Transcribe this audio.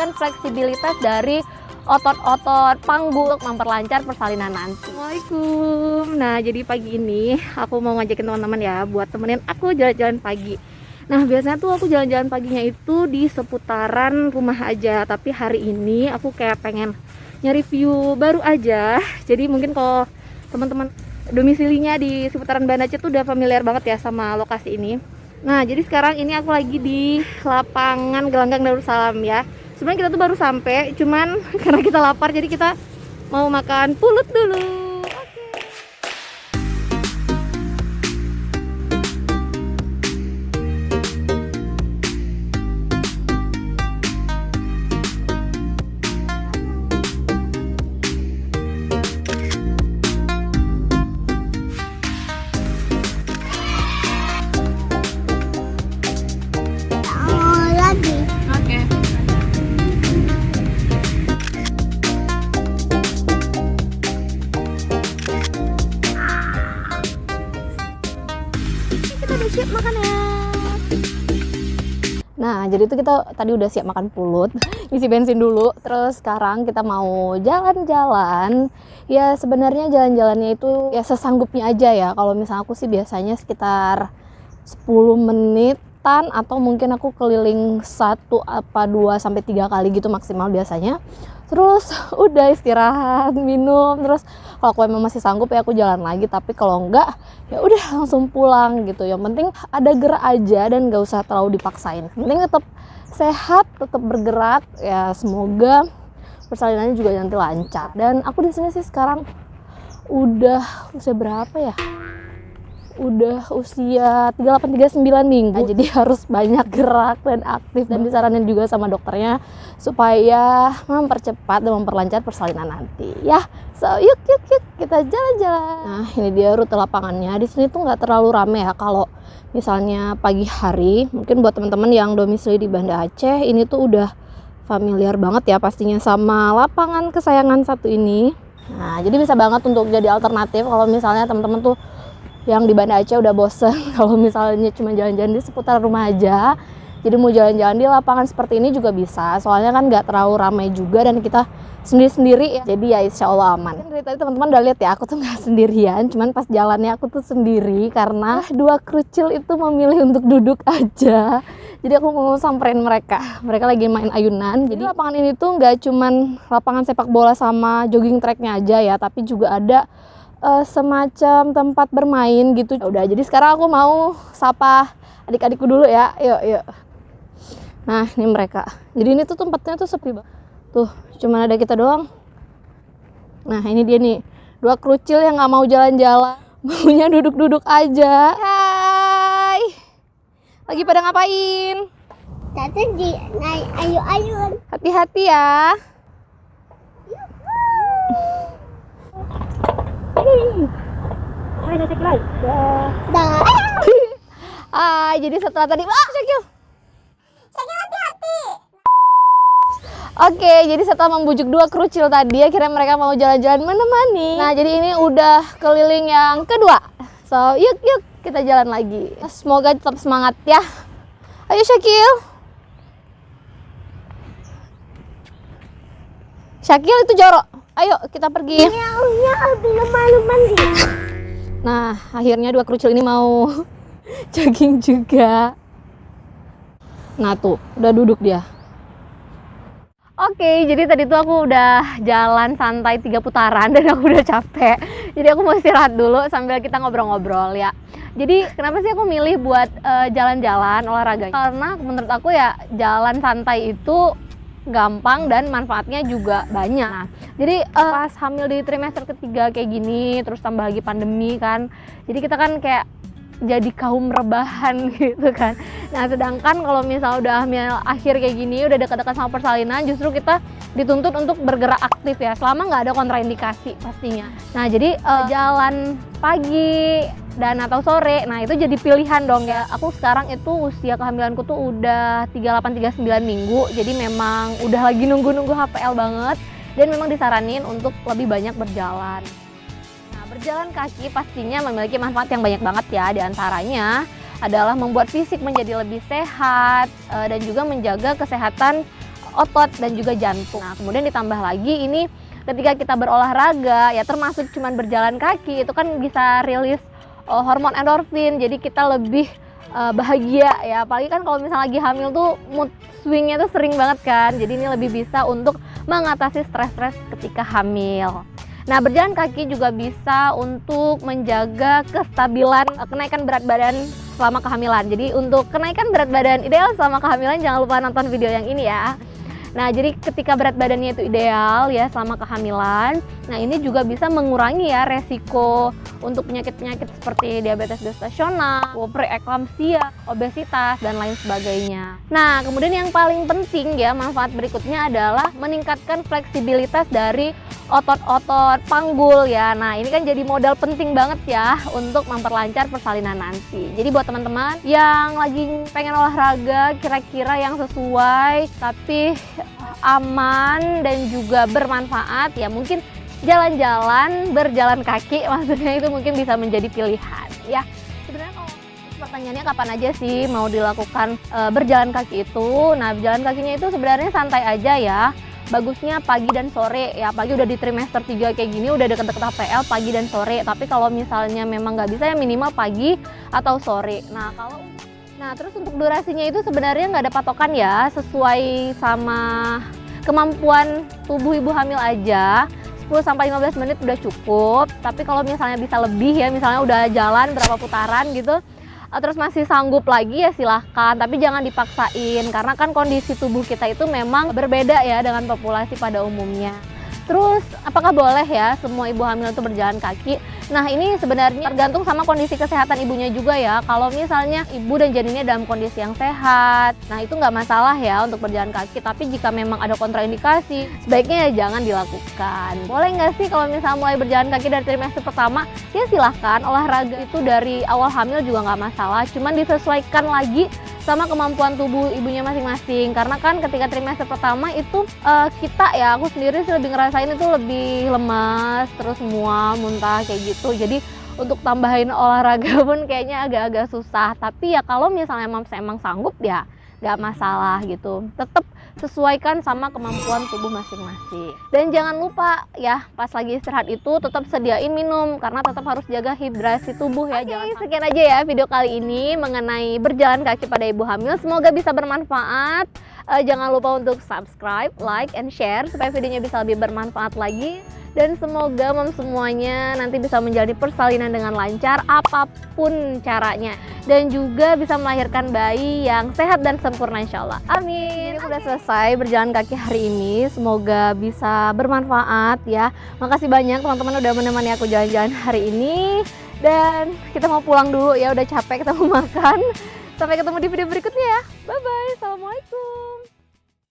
memberikan fleksibilitas dari otot-otot panggul untuk memperlancar persalinan nanti. Assalamualaikum. Nah, jadi pagi ini aku mau ngajakin teman-teman ya buat temenin aku jalan-jalan pagi. Nah, biasanya tuh aku jalan-jalan paginya itu di seputaran rumah aja, tapi hari ini aku kayak pengen nyari view baru aja. Jadi mungkin kalau teman-teman domisilinya di seputaran Banda Aceh tuh udah familiar banget ya sama lokasi ini. Nah, jadi sekarang ini aku lagi di lapangan Gelanggang Darussalam ya. Sebenarnya kita tuh baru sampai, cuman karena kita lapar jadi kita mau makan pulut dulu. Siap makannya. Nah, jadi itu kita tadi udah siap makan pulut, isi bensin dulu. Terus sekarang kita mau jalan-jalan. Ya sebenarnya jalan-jalannya itu ya sesanggupnya aja ya. Kalau misalnya aku sih biasanya sekitar 10 menitan atau mungkin aku keliling 1 apa 2 sampai 3 kali gitu maksimal biasanya. Terus udah istirahat, minum, terus kalau aku emang masih sanggup ya aku jalan lagi, tapi kalau enggak ya udah langsung pulang gitu. Yang penting ada gerak aja dan gak usah terlalu dipaksain. Yang penting tetap sehat, tetap bergerak ya, semoga persalinannya juga nanti lancar. Dan aku di sini sih sekarang udah usia berapa ya? Udah usia 38-39 minggu. Nah, jadi harus banyak gerak dan aktif, dan disaranin juga sama dokternya supaya mempercepat dan memperlancar persalinan nanti ya. So yuk kita jalan-jalan. Nah, ini dia rute lapangannya. Di sini tuh nggak terlalu rame ya kalau misalnya pagi hari. Mungkin buat teman-teman yang domisili di Banda Aceh ini tuh udah familiar banget ya pastinya sama lapangan kesayangan satu ini. Nah, jadi bisa banget untuk jadi alternatif kalau misalnya teman-teman tuh yang di Banda Aceh udah bosen kalau misalnya cuma jalan-jalan di seputar rumah aja. Jadi mau jalan-jalan di lapangan seperti ini juga bisa, soalnya kan nggak terlalu ramai juga dan kita sendiri-sendiri ya. Jadi ya insya Allah aman. Dari tadi teman-teman udah lihat ya, aku tuh nggak sendirian, cuman pas jalannya aku tuh sendiri karena 2 kerucil itu memilih untuk duduk aja. Jadi aku mau samperin mereka lagi main ayunan. Jadi lapangan ini tuh nggak cuman lapangan sepak bola sama jogging tracknya aja ya, tapi juga ada semacam tempat bermain gitu. Udah, jadi sekarang aku mau sapa adik-adikku dulu ya. Yuk. Nah, ini mereka. Jadi ini tuh tempatnya tuh sepi banget. Tuh, cuma ada kita doang. Nah, ini dia nih. 2 kerucil yang nggak mau jalan-jalan, maunya duduk-duduk aja. Hai. Lagi pada ngapain? Tadi di naik ayun-ayun. Hati-hati ya. Jadi setelah tadi Syakil hati-hati. Oke, jadi setelah membujuk 2 kerucil tadi, akhirnya mereka mau jalan-jalan menemani. Nah, jadi ini udah keliling yang kedua. So, yuk kita jalan lagi. Semoga tetap semangat ya. Ayo Syakil itu jorok. Ayo kita pergi. Mandi. Nah, akhirnya 2 kerucil ini mau jogging juga. Nah tuh, udah duduk dia. Oke, jadi tadi tuh aku udah jalan santai 3 putaran dan aku udah capek. Jadi aku mau istirahat dulu sambil kita ngobrol-ngobrol ya. Jadi kenapa sih aku milih buat jalan-jalan olahraga? Karena menurut aku ya jalan santai itu gampang dan manfaatnya juga banyak. Nah, jadi pas hamil di trimester ketiga kayak gini, terus tambah lagi pandemi kan, jadi kita kan kayak jadi kaum rebahan gitu kan. Nah, sedangkan kalau misal udah hamil akhir kayak gini, udah dekat-dekat sama persalinan, justru kita dituntut untuk bergerak aktif ya, selama nggak ada kontraindikasi pastinya. Nah, jadi jalan pagi dan atau sore, nah itu jadi pilihan dong ya. Aku sekarang itu usia kehamilanku tuh udah 38-39 minggu, jadi memang udah lagi nunggu-nunggu HPL banget, dan memang disaranin untuk lebih banyak berjalan. Nah, berjalan kaki pastinya memiliki manfaat yang banyak banget ya, diantaranya adalah membuat fisik menjadi lebih sehat dan juga menjaga kesehatan otot dan juga jantung. Nah, kemudian ditambah lagi ini ketika kita berolahraga ya, termasuk cuman berjalan kaki, itu kan bisa rilis hormon endorfin, jadi kita lebih bahagia ya. Apalagi kan kalau misalnya lagi hamil tuh mood swingnya tuh sering banget kan, jadi ini lebih bisa untuk mengatasi stres-stres ketika hamil. Nah, berjalan kaki juga bisa untuk menjaga kestabilan kenaikan berat badan selama kehamilan. Jadi untuk kenaikan berat badan ideal selama kehamilan, jangan lupa nonton video yang ini ya. Nah, jadi ketika berat badannya itu ideal ya selama kehamilan, nah ini juga bisa mengurangi ya resiko untuk penyakit-penyakit seperti diabetes gestasional, preeklamsia, obesitas, dan lain sebagainya. Nah, kemudian yang paling penting ya, manfaat berikutnya adalah meningkatkan fleksibilitas dari otot-otot panggul ya. Nah, ini kan jadi modal penting banget ya untuk memperlancar persalinan nanti. Jadi buat teman-teman yang lagi pengen olahraga kira-kira yang sesuai tapi aman dan juga bermanfaat ya, mungkin jalan-jalan, berjalan kaki maksudnya itu mungkin bisa menjadi pilihan ya. Sebenarnya kalau pertanyaannya kapan aja sih mau dilakukan berjalan kaki itu? Nah, berjalan kakinya itu sebenarnya santai aja ya. Bagusnya pagi dan sore ya, pagi udah di trimester 3 kayak gini, udah deket-deket HPL, pagi dan sore. Tapi kalau misalnya memang nggak bisa ya minimal pagi atau sore. Nah, terus untuk durasinya itu sebenarnya nggak ada patokan ya, sesuai sama kemampuan tubuh ibu hamil aja. 10-15 menit udah cukup, tapi kalau misalnya bisa lebih ya, misalnya udah jalan berapa putaran gitu, terus masih sanggup lagi ya silahkan, tapi jangan dipaksain karena kan kondisi tubuh kita itu memang berbeda ya dengan populasi pada umumnya. Terus apakah boleh ya semua ibu hamil itu berjalan kaki? Nah, ini sebenarnya tergantung sama kondisi kesehatan ibunya juga ya. Kalau misalnya ibu dan janinnya dalam kondisi yang sehat, nah itu nggak masalah ya untuk berjalan kaki. Tapi jika memang ada kontraindikasi, sebaiknya ya jangan dilakukan. Boleh nggak sih kalau misalnya mulai berjalan kaki dari trimester pertama? Ya silahkan, olahraga itu dari awal hamil juga nggak masalah. Cuman disesuaikan lagi sama kemampuan tubuh ibunya masing-masing, karena kan ketika trimester pertama itu kita ya, aku sendiri sih lebih ngerasain itu lebih lemas, terus mual, muntah kayak gitu. Jadi untuk tambahin olahraga pun kayaknya agak-agak susah. Tapi ya kalau misalnya emang sanggup ya nggak masalah gitu, tetap sesuaikan sama kemampuan tubuh masing-masing. Dan jangan lupa ya, pas lagi istirahat itu tetap sediain minum karena tetap harus jaga hidrasi tubuh ya. Sekian aja ya video kali ini mengenai berjalan kaki pada ibu hamil. Semoga bisa bermanfaat. Jangan lupa untuk subscribe, like, and share supaya videonya bisa lebih bermanfaat lagi. Dan semoga semuanya nanti bisa menjalani persalinan dengan lancar apapun caranya, dan juga bisa melahirkan bayi yang sehat dan sempurna insya Allah. Amin. Ini udah selesai berjalan kaki hari ini, semoga bisa bermanfaat ya. Makasih banyak teman-teman udah menemani aku jalan-jalan hari ini, dan kita mau pulang dulu ya, udah capek, kita mau makan. Sampai ketemu di video berikutnya ya. Bye bye. Assalamualaikum.